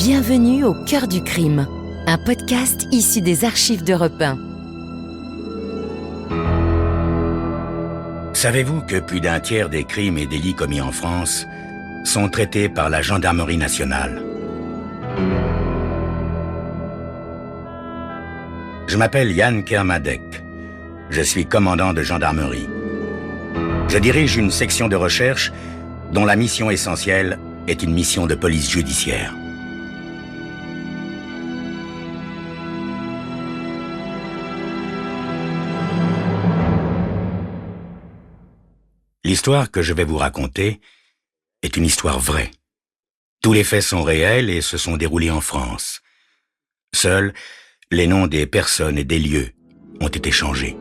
Bienvenue au cœur du crime, un podcast issu des archives d'Europe 1. Savez-vous que plus d'un tiers des crimes et délits commis en France sont traités par la gendarmerie nationale? Je m'appelle Yann Kermadec. Je suis commandant de gendarmerie. Je dirige une section de recherche dont la mission essentielle est une mission de police judiciaire. L'histoire que je vais vous raconter est une histoire vraie. Tous les faits sont réels et se sont déroulés en France. Seuls, les noms des personnes et des lieux ont été changés.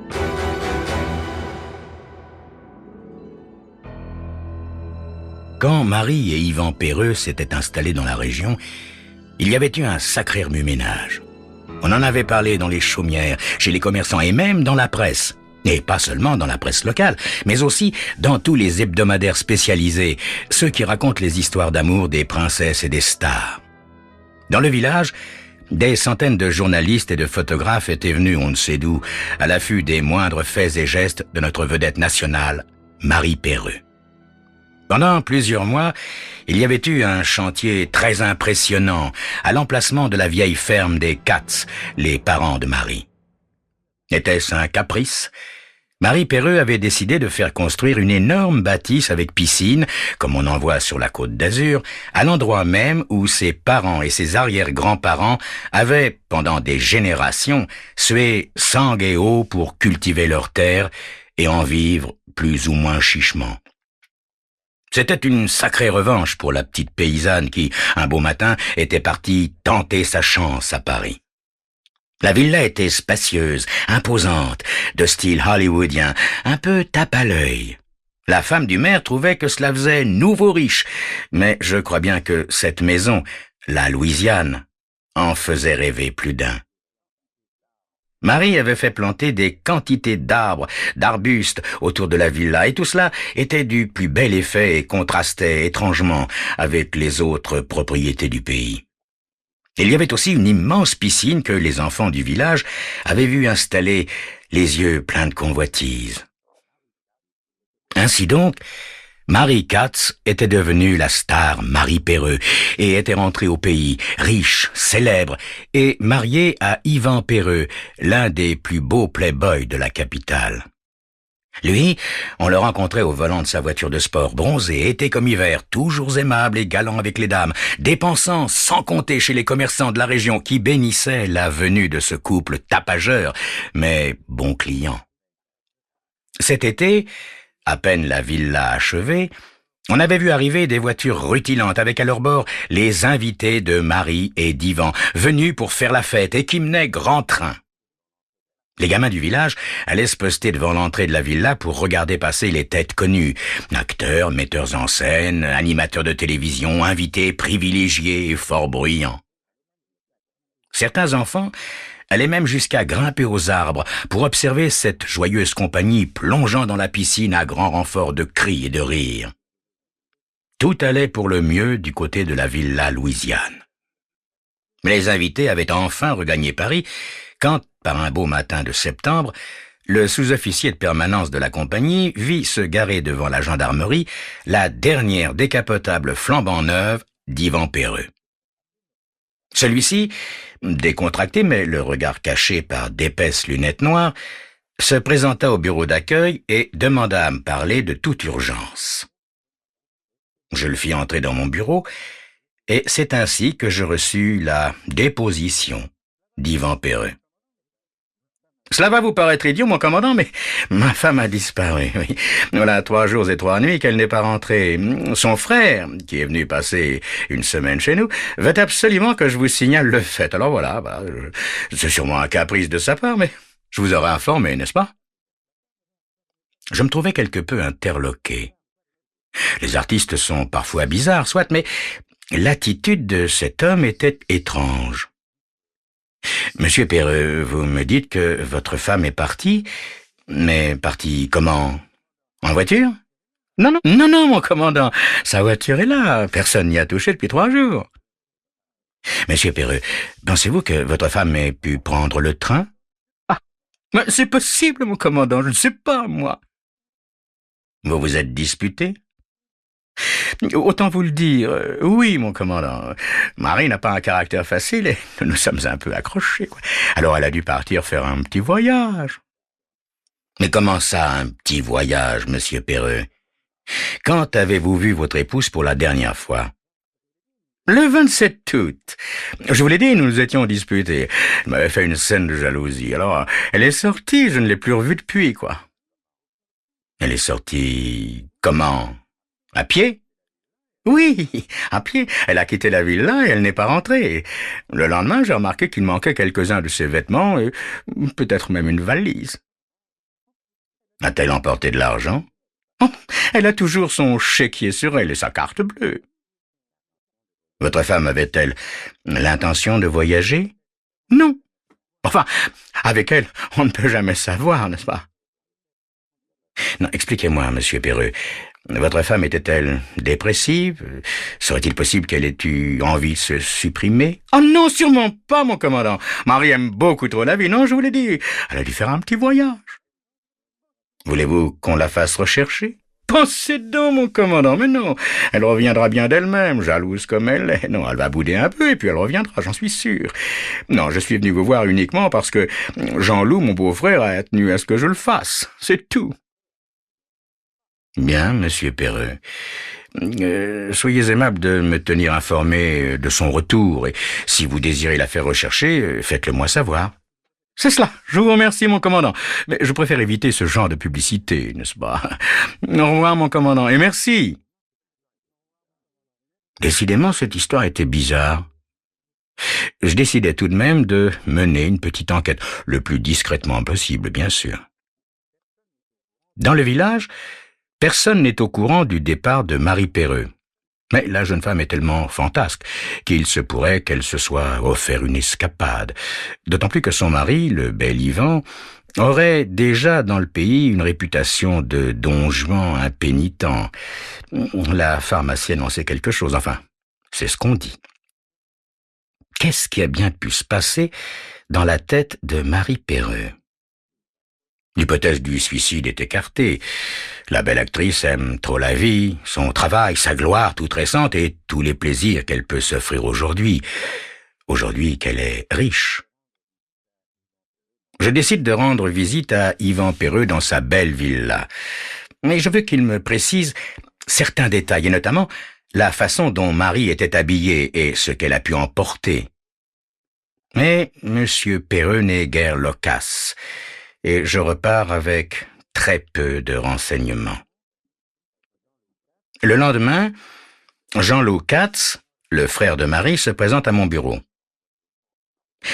Quand Marie et Yvan Perreux s'étaient installés dans la région, il y avait eu un sacré remue-ménage. On en avait parlé dans les chaumières, chez les commerçants et même dans la presse. Et pas seulement dans la presse locale, mais aussi dans tous les hebdomadaires spécialisés, ceux qui racontent les histoires d'amour des princesses et des stars. Dans le village, des centaines de journalistes et de photographes étaient venus on ne sait d'où, à l'affût des moindres faits et gestes de notre vedette nationale, Marie Perreux. Pendant plusieurs mois, il y avait eu un chantier très impressionnant à l'emplacement de la vieille ferme des Katz, les parents de Marie. Était-ce un caprice? Marie Perreux avait décidé de faire construire une énorme bâtisse avec piscine, comme on en voit sur la Côte d'Azur, à l'endroit même où ses parents et ses arrière-grands-parents avaient, pendant des générations, sué sang et eau pour cultiver leurs terres et en vivre plus ou moins chichement. C'était une sacrée revanche pour la petite paysanne qui, un beau matin, était partie tenter sa chance à Paris. La villa était spacieuse, imposante, de style hollywoodien, un peu tape à l'œil. La femme du maire trouvait que cela faisait nouveau riche, mais je crois bien que cette maison, la Louisiane, en faisait rêver plus d'un. Marie avait fait planter des quantités d'arbres, d'arbustes autour de la villa, et tout cela était du plus bel effet et contrastait étrangement avec les autres propriétés du pays. Il y avait aussi une immense piscine que les enfants du village avaient vu installer, les yeux pleins de convoitise. Ainsi donc, Marie Katz était devenue la star Marie Perreux et était rentrée au pays, riche, célèbre et mariée à Yvan Perreux, l'un des plus beaux playboys de la capitale. Lui, on le rencontrait au volant de sa voiture de sport, bronzé, été comme hiver, toujours aimable et galant avec les dames, dépensant sans compter chez les commerçants de la région qui bénissaient la venue de ce couple tapageur, mais bon client. Cet été, à peine la villa achevée, on avait vu arriver des voitures rutilantes avec à leur bord les invités de Marie et d'Yvan, venus pour faire la fête et qui menaient grand train. Les gamins du village allaient se poster devant l'entrée de la villa pour regarder passer les têtes connues, acteurs, metteurs en scène, animateurs de télévision, invités privilégiés et fort bruyants. Certains enfants allaient même jusqu'à grimper aux arbres pour observer cette joyeuse compagnie plongeant dans la piscine à grand renfort de cris et de rires. Tout allait pour le mieux du côté de la villa Louisiane. Mais les invités avaient enfin regagné Paris quand, par un beau matin de septembre, le sous-officier de permanence de la compagnie vit se garer devant la gendarmerie la dernière décapotable flambant neuve d'Yvan Perreux. Celui-ci, décontracté mais le regard caché par d'épaisses lunettes noires, se présenta au bureau d'accueil et demanda à me parler de toute urgence. Je le fis entrer dans mon bureau et c'est ainsi que je reçus la déposition d'Yvan Perreux. Cela va vous paraître idiot, mon commandant, mais ma femme a disparu. Oui. Voilà 3 jours et 3 nuits qu'elle n'est pas rentrée. Son frère, qui est venu passer une semaine chez nous, veut absolument que je vous signale le fait. Alors voilà, c'est sûrement un caprice de sa part, mais je vous aurais informé, n'est-ce pas? Je me trouvais quelque peu interloqué. Les artistes sont parfois bizarres, soit, mais l'attitude de cet homme était étrange. Monsieur Perreux, vous me dites que votre femme est partie, mais partie comment? En voiture? Non, mon commandant, sa voiture est là, personne n'y a touché depuis 3 jours. Monsieur Perreux, pensez-vous que votre femme ait pu prendre le train? Ah, mais c'est possible, mon commandant, je ne sais pas, moi. Vous vous êtes disputé? Autant vous le dire, oui, mon commandant. Marie n'a pas un caractère facile et nous nous sommes un peu accrochés, quoi. Alors elle a dû partir faire un petit voyage. Mais comment ça, un petit voyage, monsieur Perreux? Quand avez-vous vu votre épouse pour la dernière fois? Le 27 août. Je vous l'ai dit, nous nous étions disputés. Elle m'avait fait une scène de jalousie. Alors, elle est sortie, je ne l'ai plus revue depuis, quoi. Elle est sortie comment? À pied? Oui, à pied. Elle a quitté la villa et elle n'est pas rentrée. Le lendemain, j'ai remarqué qu'il manquait quelques-uns de ses vêtements et peut-être même une valise. A-t-elle emporté de l'argent? Oh, elle a toujours son chéquier sur elle et sa carte bleue. Votre femme avait-elle l'intention de voyager? Non. Enfin, avec elle, on ne peut jamais savoir, n'est-ce pas? Non, expliquez-moi, monsieur Perreux. Votre femme était-elle dépressive? Serait-il possible qu'elle ait eu envie de se supprimer? Oh non, sûrement pas, mon commandant. Marie aime beaucoup trop la vie, non, je vous l'ai dit. Elle a dû faire un petit voyage. Voulez-vous qu'on la fasse rechercher? Pensez donc, mon commandant, mais non. Elle reviendra bien d'elle-même, jalouse comme elle est. Non, elle va bouder un peu et puis elle reviendra, j'en suis sûr. Non, je suis venu vous voir uniquement parce que Jean-Loup, mon beau-frère, a tenu à ce que je le fasse. C'est tout. Bien, monsieur Perreux. Soyez aimable de me tenir informé de son retour, et si vous désirez la faire rechercher, faites-le moi savoir. C'est cela, je vous remercie, mon commandant. Mais je préfère éviter ce genre de publicité, n'est-ce pas? Au revoir, mon commandant, et merci. Décidément, cette histoire était bizarre. Je décidai tout de même de mener une petite enquête, le plus discrètement possible, bien sûr. Dans le village, personne n'est au courant du départ de Marie Perreux. Mais la jeune femme est tellement fantasque qu'il se pourrait qu'elle se soit offert une escapade. D'autant plus que son mari, le bel Ivan, aurait déjà dans le pays une réputation de don Juan impénitent. La pharmacienne en sait quelque chose, enfin, c'est ce qu'on dit. Qu'est-ce qui a bien pu se passer dans la tête de Marie Perreux? L'hypothèse du suicide est écartée. La belle actrice aime trop la vie, son travail, sa gloire toute récente et tous les plaisirs qu'elle peut s'offrir aujourd'hui qu'elle est riche. Je décide de rendre visite à Ivan Perreux dans sa belle villa. Mais je veux qu'il me précise certains détails, et notamment la façon dont Marie était habillée et ce qu'elle a pu emporter. Mais monsieur Perreux n'est guère loquace, et je repars avec très peu de renseignements. Le lendemain, Jean-Loup Katz, le frère de Marie, se présente à mon bureau.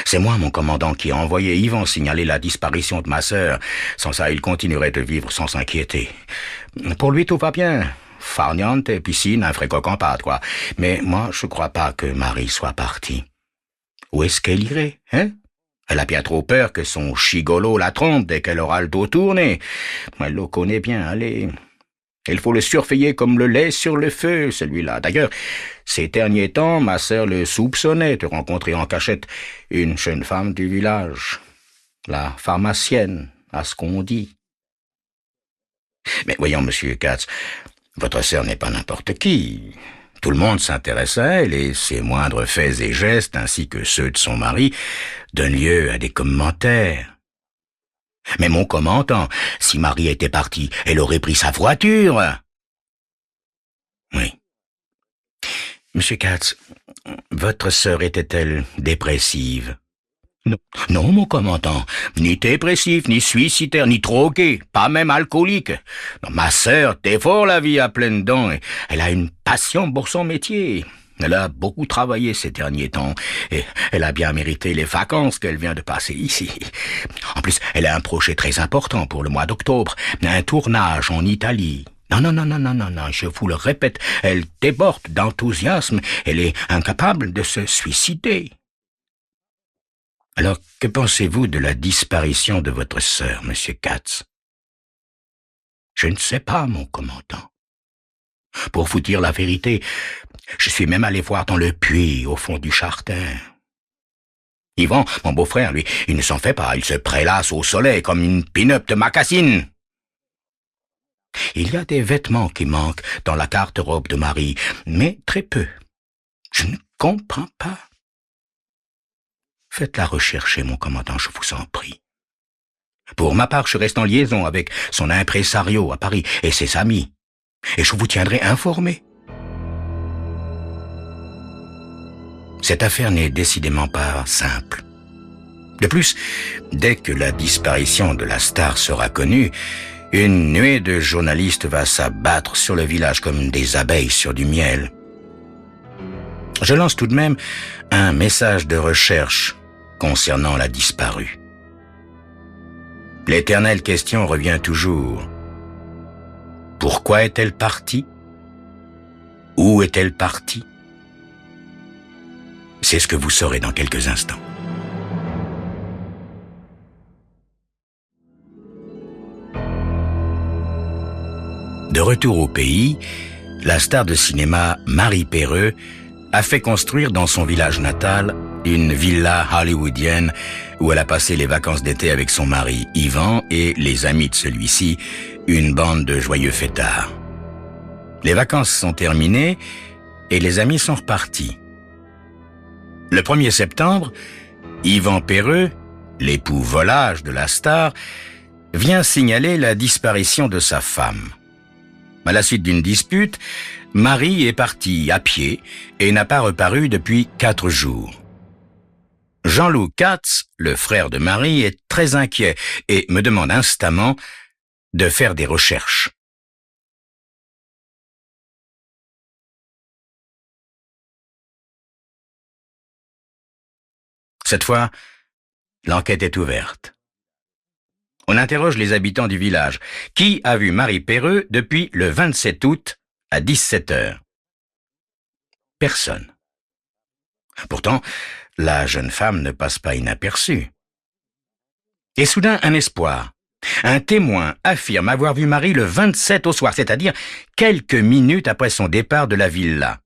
C'est moi, mon commandant, qui a envoyé Yvan signaler la disparition de ma sœur. Sans ça, il continuerait de vivre sans s'inquiéter. Pour lui, tout va bien. Farniente, piscine, un frais coq en pâte, quoi. Mais moi, je crois pas que Marie soit partie. Où est-ce qu'elle irait, hein? Elle a bien trop peur que son chigolo la trompe dès qu'elle aura le dos tourné. Elle le connaît bien, allez. Il faut le surveiller comme le lait sur le feu, celui-là. D'ailleurs, ces derniers temps, ma sœur le soupçonnait de rencontrer en cachette une jeune femme du village. La pharmacienne, à ce qu'on dit. Mais voyons, monsieur Katz, votre sœur n'est pas n'importe qui. Tout le monde s'intéresse à elle et ses moindres faits et gestes, ainsi que ceux de son mari, donnent lieu à des commentaires. Mais mon commandant, si Marie était partie, elle aurait pris sa voiture. Oui. Monsieur Katz, votre sœur était-elle dépressive? Non. Non, mon commandant, ni dépressif, ni suicidaire, ni drogué, pas même alcoolique. Non, ma sœur dévore la vie à pleines dents et elle a une passion pour son métier. Elle a beaucoup travaillé ces derniers temps et elle a bien mérité les vacances qu'elle vient de passer ici. En plus, elle a un projet très important pour le mois d'octobre, un tournage en Italie. Non, je vous le répète, elle déborde d'enthousiasme, elle est incapable de se suicider. Alors, que pensez-vous de la disparition de votre sœur, monsieur Katz? Je ne sais pas, mon commandant. Pour vous dire la vérité, Je suis même allé voir dans le puits, au fond du Chartin. Yvan, mon beau-frère, lui, il ne s'en fait pas, il se prélasse au soleil comme une pin-up de Macassine. Il y a des vêtements qui manquent dans la garde-robe de Marie, mais très peu. Je ne comprends pas. Faites-la rechercher, mon commandant, je vous en prie. Pour ma part, je reste en liaison avec son impresario à Paris et ses amis, et je vous tiendrai informé. Cette affaire n'est décidément pas simple. De plus, dès que la disparition de la star sera connue, une nuée de journalistes va s'abattre sur le village comme des abeilles sur du miel. Je lance tout de même un message de recherche concernant la disparue. L'éternelle question revient toujours. Pourquoi est-elle partie? Où est-elle partie? C'est ce que vous saurez dans quelques instants. De retour au pays, la star de cinéma Marie Perreux a fait construire dans son village natal une villa hollywoodienne où elle a passé les vacances d'été avec son mari Yvan et les amis de celui-ci, une bande de joyeux fêtards. Les vacances sont terminées et les amis sont repartis. Le 1er septembre, Yvan Perreux, l'époux volage de la star, vient signaler la disparition de sa femme. À la suite d'une dispute, Marie est partie à pied et n'a pas reparu depuis 4 jours. Jean-Loup Katz, le frère de Marie, est très inquiet et me demande instamment de faire des recherches. Cette fois, l'enquête est ouverte. On interroge les habitants du village. Qui a vu Marie Perreux depuis le 27 août à 17h? Personne. Pourtant, la jeune femme ne passe pas inaperçue. Et soudain, un espoir. Un témoin affirme avoir vu Marie le 27 au soir, c'est-à-dire quelques minutes après son départ de la villa.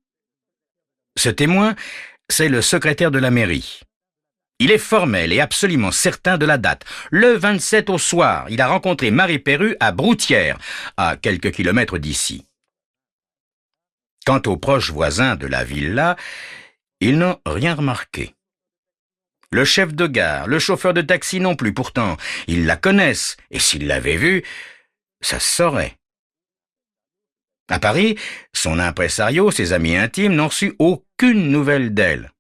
Ce témoin, c'est le secrétaire de la mairie. Il est formel et absolument certain de la date. Le 27 au soir, il a rencontré Marie Perreux à Broutières, à quelques kilomètres d'ici. Quant aux proches voisins de la villa, ils n'ont rien remarqué. Le chef de gare, le chauffeur de taxi non plus, pourtant, ils la connaissent, et s'ils l'avaient vue, ça se saurait. À Paris, son impresario, ses amis intimes n'ont reçu aucune nouvelle d'elle.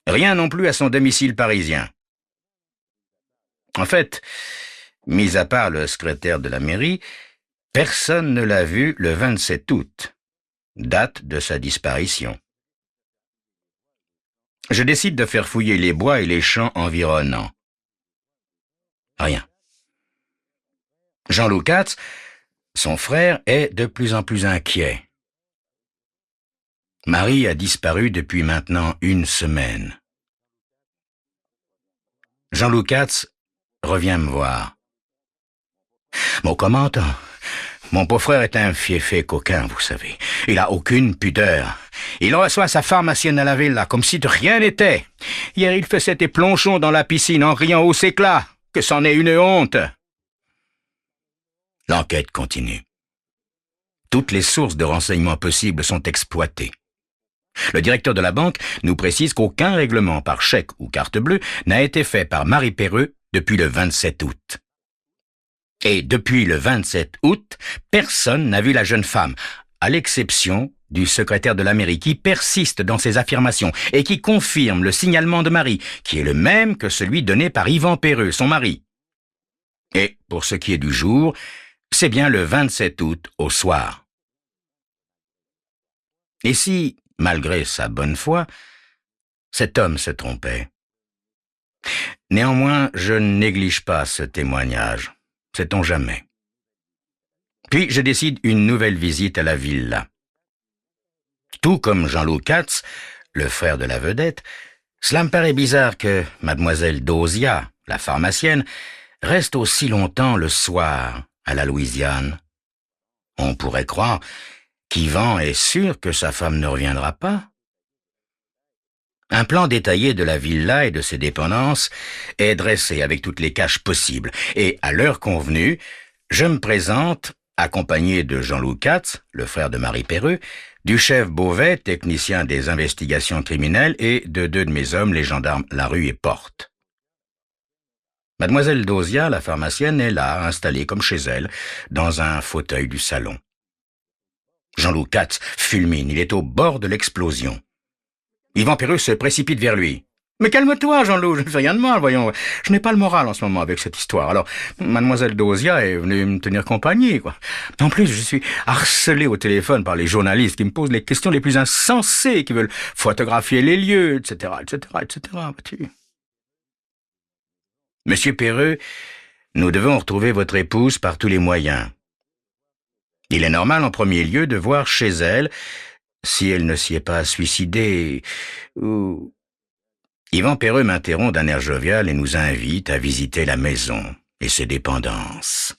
Rien non plus à son domicile parisien. En fait, mis à part le secrétaire de la mairie, personne ne l'a vue le 27 août, date de sa disparition. Je décide de faire fouiller les bois et les champs environnants. Rien. Jean-Loup Katz, son frère, est de plus en plus inquiet. Marie a disparu depuis maintenant 1 semaine. Jean-Loup Katz revient me voir. Mon commandant, mon beau-frère est un fiefé coquin, vous savez. Il a aucune pudeur. Il reçoit sa pharmacienne à la villa comme si de rien n'était. Hier, il faisait des plongeons dans la piscine en riant aux éclats. Que c'en est une honte. L'enquête continue. Toutes les sources de renseignements possibles sont exploitées. Le directeur de la banque nous précise qu'aucun règlement par chèque ou carte bleue n'a été fait par Marie Perreux depuis le 27 août. Et depuis le 27 août, personne n'a vu la jeune femme, à l'exception du secrétaire de la mairie qui persiste dans ses affirmations et qui confirme le signalement de Marie, qui est le même que celui donné par Yvan Perreux, son mari. Et pour ce qui est du jour, c'est bien le 27 août au soir. Et si, malgré sa bonne foi, cet homme se trompait? Néanmoins, je ne néglige pas ce témoignage, sait-on jamais. Puis je décide une nouvelle visite à la villa. Tout comme Jean-Loup Katz, le frère de la vedette, cela me paraît bizarre que mademoiselle Dosia, la pharmacienne, reste aussi longtemps le soir à la Louisiane. On pourrait croire qu'Yvan est sûr que sa femme ne reviendra pas. Un plan détaillé de la villa et de ses dépendances est dressé avec toutes les caches possibles. Et à l'heure convenue, je me présente, accompagné de Jean-Loup Katz, le frère de Marie Perreux, du chef Beauvais, technicien des investigations criminelles, et de 2 de mes hommes, les gendarmes Larue et Porte. Mademoiselle Dosia, la pharmacienne, est là, installée comme chez elle, dans un fauteuil du salon. Jean-Loup Katz fulmine, il est au bord de l'explosion. Yvan Perreux se précipite vers lui. « Mais calme-toi, Jean-Loup, je ne fais rien de mal, voyons. Je n'ai pas le moral en ce moment avec cette histoire. Alors, mademoiselle Dosia est venue me tenir compagnie, quoi. En plus, je suis harcelé au téléphone par les journalistes qui me posent les questions les plus insensées, qui veulent photographier les lieux, etc., etc., etc., vois-tu. Monsieur Perreux, nous devons retrouver votre épouse par tous les moyens. Il est normal, en premier lieu, de voir chez elle si elle ne s'y est pas suicidée, ou... » Yvan Perreux m'interrompt d'un air jovial et nous invite à visiter la maison et ses dépendances.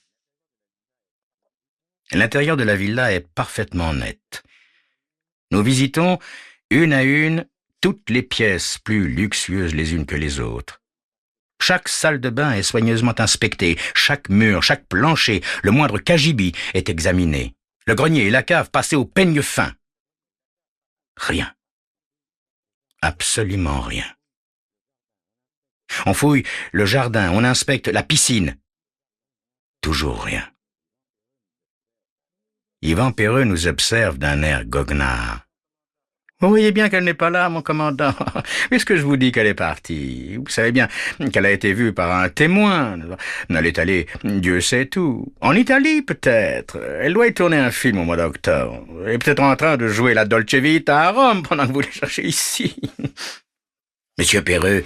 L'intérieur de la villa est parfaitement net. Nous visitons, une à une, toutes les pièces plus luxueuses les unes que les autres. Chaque salle de bain est soigneusement inspectée, chaque mur, chaque plancher, le moindre cagibi est examiné. Le grenier et la cave passés au peigne fin. Rien. Absolument rien. On fouille le jardin, on inspecte la piscine. Toujours rien. Yvan Perreux nous observe d'un air goguenard. Vous voyez bien qu'elle n'est pas là, mon commandant, puisque je vous dis qu'elle est partie. Vous savez bien qu'elle a été vue par un témoin. Elle est allée, Dieu sait où. En Italie, peut-être. Elle doit y tourner un film au mois d'octobre. Elle est peut-être en train de jouer la Dolce Vita à Rome pendant que vous les cherchez ici. Monsieur Perreux,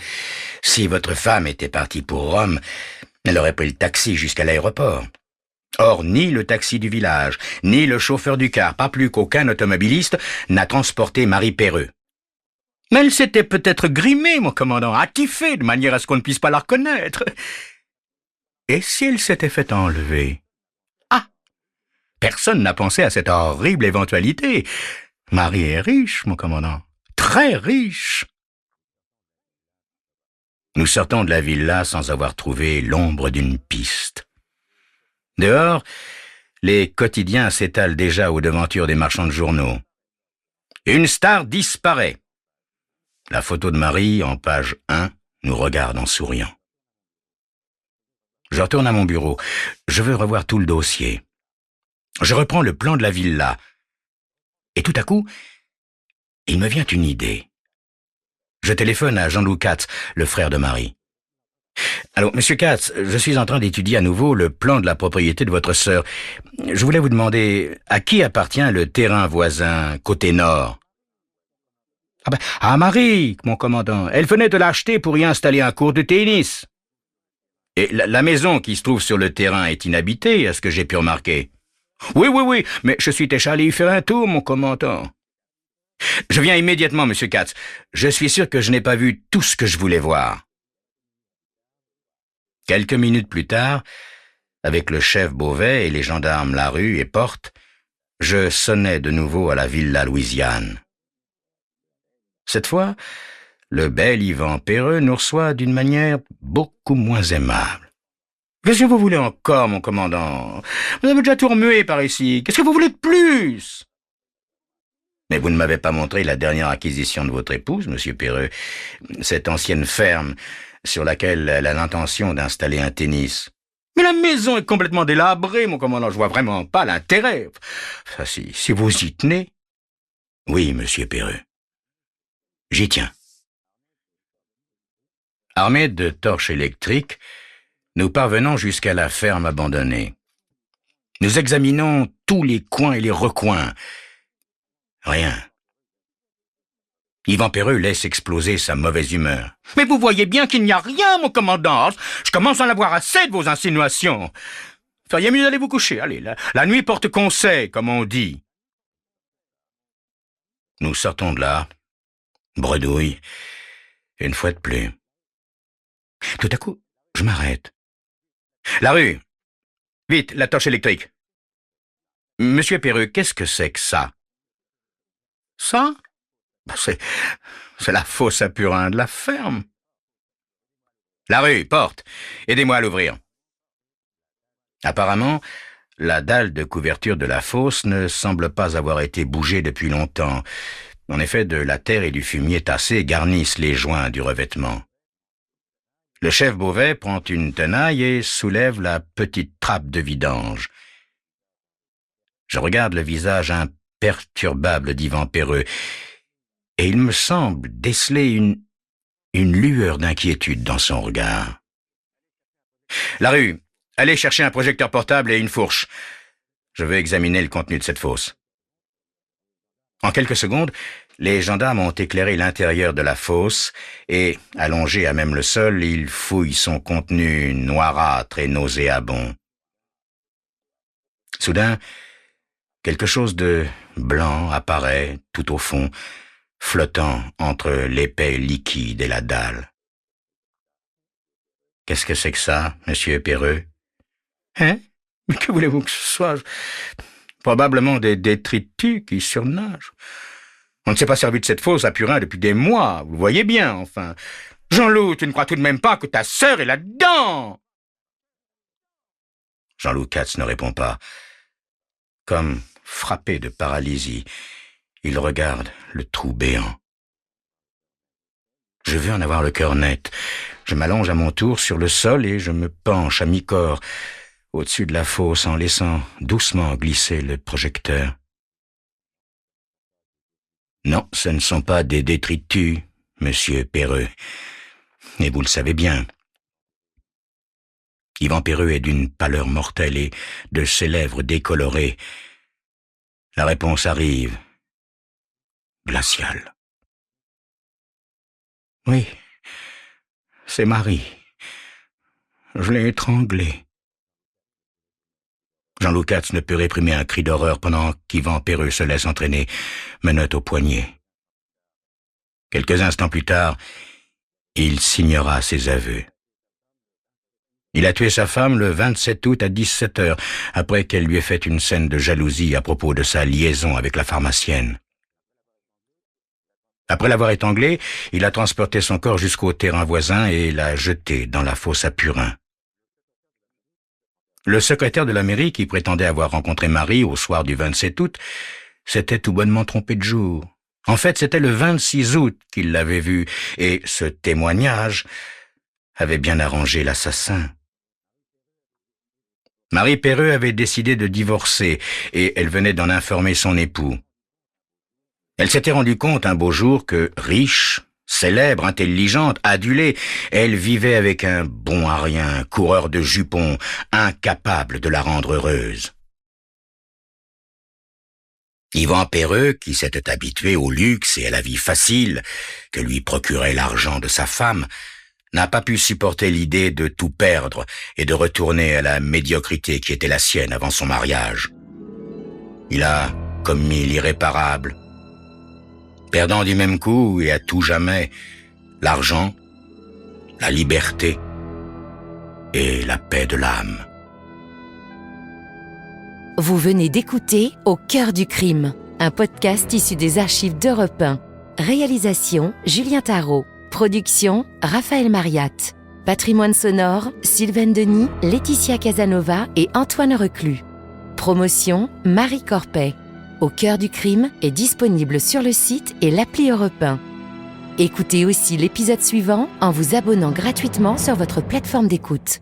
si votre femme était partie pour Rome, elle aurait pris le taxi jusqu'à l'aéroport. Or, ni le taxi du village, ni le chauffeur du car, pas plus qu'aucun automobiliste, n'a transporté Marie Perreux. Mais elle s'était peut-être grimée, mon commandant, attifée, de manière à ce qu'on ne puisse pas la reconnaître. Et si elle s'était fait enlever? Ah! Personne n'a pensé à cette horrible éventualité. Marie est riche, mon commandant, très riche. Nous sortons de la villa sans avoir trouvé l'ombre d'une piste. Dehors, les quotidiens s'étalent déjà aux devantures des marchands de journaux. Une star disparaît. La photo de Marie, en page 1, nous regarde en souriant. Je retourne à mon bureau. Je veux revoir tout le dossier. Je reprends le plan de la villa. Et tout à coup, il me vient une idée. Je téléphone à Jean-Loup Katz, le frère de Marie. « Allô, monsieur Katz, je suis en train d'étudier à nouveau le plan de la propriété de votre sœur. Je voulais vous demander, à qui appartient le terrain voisin, côté nord ?» À Marie, mon commandant. Elle venait de l'acheter pour y installer un court de tennis. Et la maison qui se trouve sur le terrain est inhabitée, à ce que j'ai pu remarquer. Oui, mais je suis déjà allé y faire un tour, mon commandant. Je viens immédiatement, monsieur Katz. Je suis sûr que je n'ai pas vu tout ce que je voulais voir. Quelques minutes plus tard, avec le chef Beauvais et les gendarmes Larue et Porte, je sonnais de nouveau à la Villa Louisiane. Cette fois, le bel Yvan Perreux nous reçoit d'une manière beaucoup moins aimable. « Qu'est-ce que vous voulez encore, mon commandant? Vous avez déjà tout remué par ici. Qu'est-ce que vous voulez de plus ?» « Mais vous ne m'avez pas montré la dernière acquisition de votre épouse, monsieur Perreux, cette ancienne ferme sur laquelle elle a l'intention d'installer un tennis. »« Mais la maison est complètement délabrée, mon commandant, je vois vraiment pas l'intérêt. Enfin, si vous y tenez. »« Oui, monsieur Perreux. J'y tiens. » Armés de torches électriques, nous parvenons jusqu'à la ferme abandonnée. Nous examinons tous les coins et les recoins. Rien. Yvan Perreux laisse exploser sa mauvaise humeur. « Mais vous voyez bien qu'il n'y a rien, mon commandant. Je commence à en avoir assez de vos insinuations. Feriez mieux d'aller vous coucher. Allez, la nuit porte conseil, comme on dit. » Nous sortons de là, bredouille, une fois de plus. Tout à coup, je m'arrête. « Larue, vite, la torche électrique. »« Monsieur Perreux, qu'est-ce que c'est que ça ?» Ça? C'est la fosse à purin de la ferme. La rue, porte. Aidez-moi à l'ouvrir. Apparemment, la dalle de couverture de la fosse ne semble pas avoir été bougée depuis longtemps. En effet, de la terre et du fumier tassé garnissent les joints du revêtement. Le chef Beauvais prend une tenaille et soulève la petite trappe de vidange. Je regarde le visage imperturbable d'Yvan Perreux, et il me semble déceler une lueur d'inquiétude dans son regard. La rue, allez chercher un projecteur portable et une fourche. Je veux examiner le contenu de cette fosse. En quelques secondes, les gendarmes ont éclairé l'intérieur de la fosse et, allongé à même le sol, ils fouillent son contenu noirâtre et nauséabond. Soudain, quelque chose de blanc apparaît tout au fond, flottant entre l'épais liquide et la dalle. Qu'est-ce que c'est que ça, monsieur Perreux? Hein? Mais que voulez-vous que ce soit? Probablement des détritus qui surnagent. On ne s'est pas servi de cette fosse à purin depuis des mois, vous le voyez bien, enfin. Jean-Loup, tu ne crois tout de même pas que ta sœur est là-dedans? Jean-Loup Katz ne répond pas. Comme frappé de paralysie, il regarde le trou béant. Je veux en avoir le cœur net. Je m'allonge à mon tour sur le sol et je me penche à mi-corps au-dessus de la fosse en laissant doucement glisser le projecteur. Non, ce ne sont pas des détritus, monsieur Perreux. Et vous le savez bien. Yvan Perreux est d'une pâleur mortelle et de ses lèvres décolorées. La réponse arrive. Glaciale. Oui, c'est Marie. Je l'ai étranglée. Jean-Loup Katz ne peut réprimer un cri d'horreur pendant qu'Yvan Perreux se laisse entraîner, menotte au poignet. Quelques instants plus tard, il signera ses aveux. Il a tué sa femme le 27 août à 17 heures, après qu'elle lui ait fait une scène de jalousie à propos de sa liaison avec la pharmacienne. Après l'avoir étranglée, il a transporté son corps jusqu'au terrain voisin et l'a jeté dans la fosse à purin. Le secrétaire de la mairie, qui prétendait avoir rencontré Marie au soir du 27 août, s'était tout bonnement trompé de jour. En fait, c'était le 26 août qu'il l'avait vue, et ce témoignage avait bien arrangé l'assassin. Marie Perreux avait décidé de divorcer, et elle venait d'en informer son époux. Elle s'était rendue compte un beau jour que, riche, célèbre, intelligente, adulée, elle vivait avec un bon à rien, coureur de jupons, incapable de la rendre heureuse. Yvan Perreux, qui s'était habitué au luxe et à la vie facile que lui procurait l'argent de sa femme, n'a pas pu supporter l'idée de tout perdre et de retourner à la médiocrité qui était la sienne avant son mariage. Il a commis l'irréparable, perdant du même coup et à tout jamais l'argent, la liberté et la paix de l'âme. Vous venez d'écouter Au cœur du crime, un podcast issu des archives d'Europe 1. Réalisation Julien Tarot. Production Raphaël Mariat. Patrimoine sonore Sylvaine Denis, Laetitia Casanova et Antoine Reclus. Promotion Marie Corpet. Au cœur du crime est disponible sur le site et l'appli Europe 1. Écoutez aussi l'épisode suivant en vous abonnant gratuitement sur votre plateforme d'écoute.